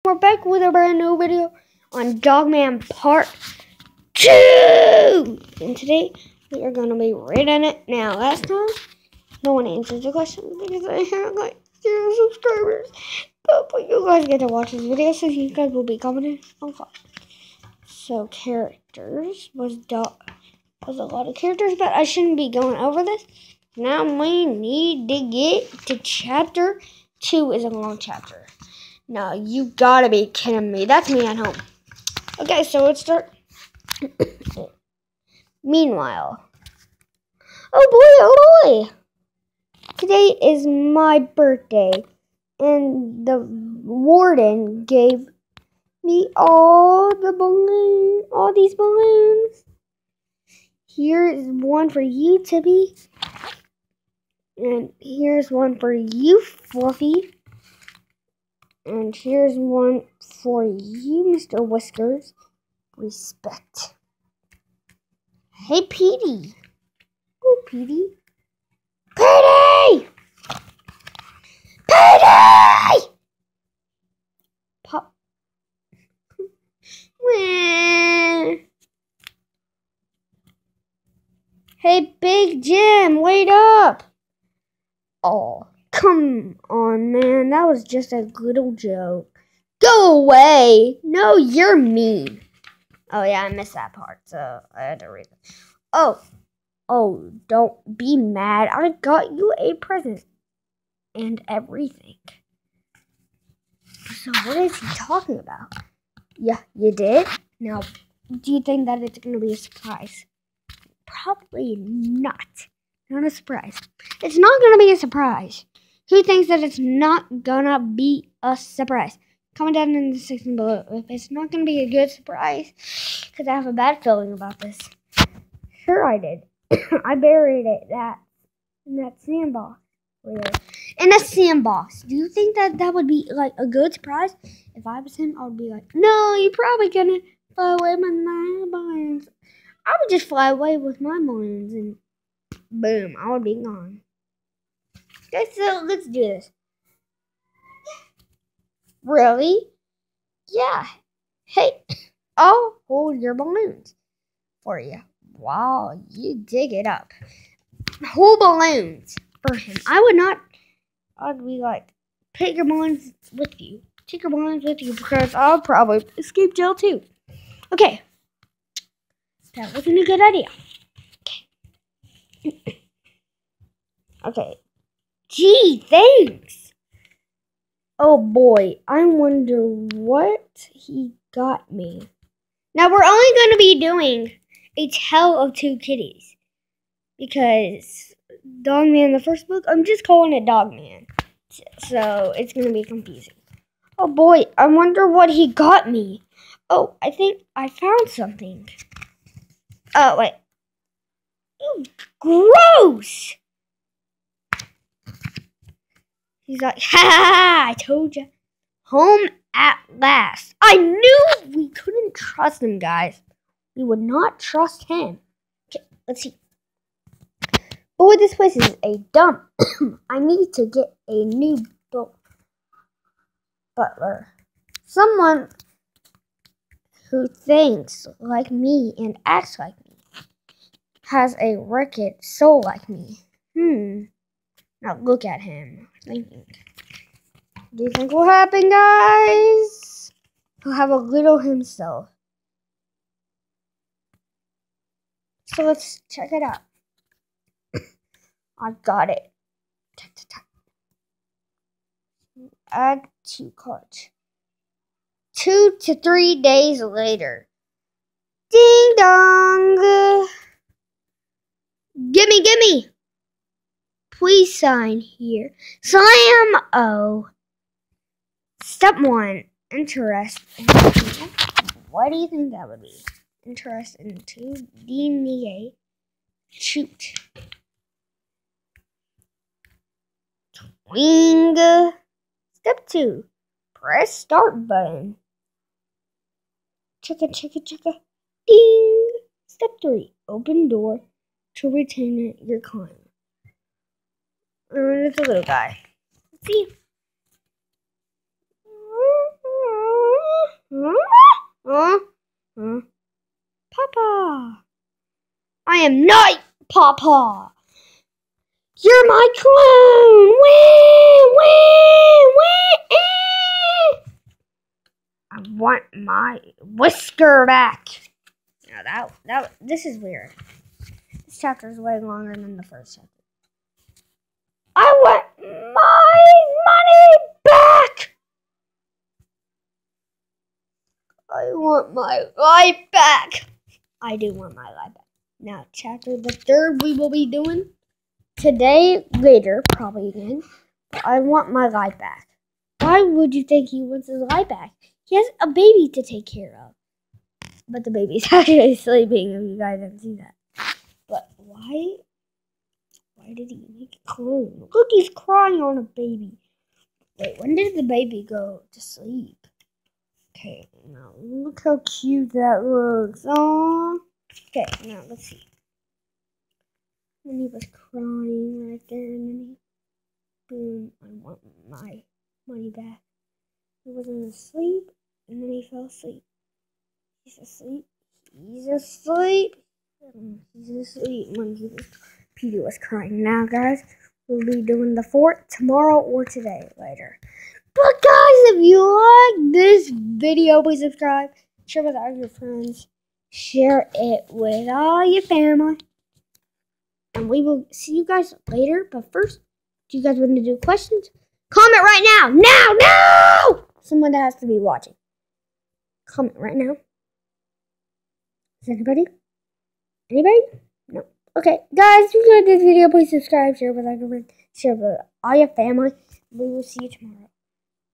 We're back with a brand new video on Dogman Part 2! And today, we are going to be reading it. Now, last time, no one answered the question because I had like 0 subscribers. But you guys get to watch this video, so you guys will be commenting on fire. So, characters was a lot of characters, but I shouldn't be going over this. Now, we need to get to Chapter 2 is a long chapter. No, you gotta be kidding me. That's me at home. Okay, so let's start. Meanwhile. Oh boy. Today is my birthday. And the warden gave me all these balloons. Here's one for you, Tippy. And here's one for you, Fluffy. And here's one for you, Mr. Whiskers. Respect. Hey, Petey. Oh, Petey. Petey! Petey! Pop. Hey, Big Jim, wait up. Oh. Come on, man. That was just a little joke. Go away. No, you're mean. Oh, yeah, I missed that part, so I had to read it. Oh, don't be mad. I got you a present and everything. So what is he talking about? Yeah, you did? Now, do you think that it's going to be a surprise? Probably not. Not a surprise. It's not going to be a surprise. Who thinks that it's not gonna be a surprise? Comment down in the section below if it's not gonna be a good surprise, because I have a bad feeling about this. Sure, I did. I buried it in that sandbox. In a sandbox. Do you think that would be like a good surprise? If I was him, I would be like, no, you're probably gonna fly away with my balloons. I would just fly away with my balloons and boom, I would be gone. Okay, so let's do this. Really? Yeah. Hey, I'll hold your balloons for you while you dig it up. Hold balloons for him. I'd be like, take your balloons with you. Take your balloons with you because I'll probably escape jail too. Okay. That wasn't a good idea. Okay. Okay. Gee, thanks. Oh boy, I wonder what he got me. Now we're only going to be doing a tale of two kitties. Because Dogman, the first book, I'm just calling it Dogman. So it's going to be confusing. Oh boy, I wonder what he got me. Oh, I think I found something. Oh, wait. Ew, gross! He's like, ha, I told you. Home at last. I knew we couldn't trust him, guys. We would not trust him. Okay, let's see. Boy, this place is a dump. I need to get a new butler. Someone who thinks like me and acts like me. Has a wrecked soul like me. Now look at him, thinking. Do you think will happen, guys? He'll have a little himself. So let's check it out. I got it. Add to cart. 2 to 3 days later. Ding dong. Gimme. Please sign here. Slam O. Step 1. Interest in 2. What do you think that would be? Interest in 2. Delineate. Shoot. Twing. Step 2. Press start button. Chicka. Ding. Step 3. Open door to retain your coin. It's a little guy. Let's see. am not Papa. You're my clone. Wah, wah, wah, eh. I want my whisker back. Now this is weird. This chapter is way longer than the first chapter. I want my money back. I want my life back. I do want my life back. Now, chapter the third we will be doing today, later, probably again. I want my life back. Why would you think he wants his life back? He has a baby to take care of. But the baby's actually sleeping, if you guys didn't see that. But why did he make a clone? Look, he's crying on a baby. Wait, when did the baby go to sleep? Okay, now look how cute that looks. Aww. Okay, now let's see. When he was crying right there, and then boom, I want my money back. He wasn't asleep, and then he fell asleep. He's asleep. He's asleep. He's asleep when Peter was crying. Now, guys, we'll be doing the fort tomorrow or today, later. But, guys, if you like this video, please subscribe. Share with all your friends. Share it with all your family. And we will see you guys later. But first, do you guys want to do questions? Comment right now. Now! Someone that has to be watching. Comment right now. Is anybody? Anybody? No. Okay, guys, if you like this video, please subscribe, share with everyone, share with all your family. We will see you tomorrow.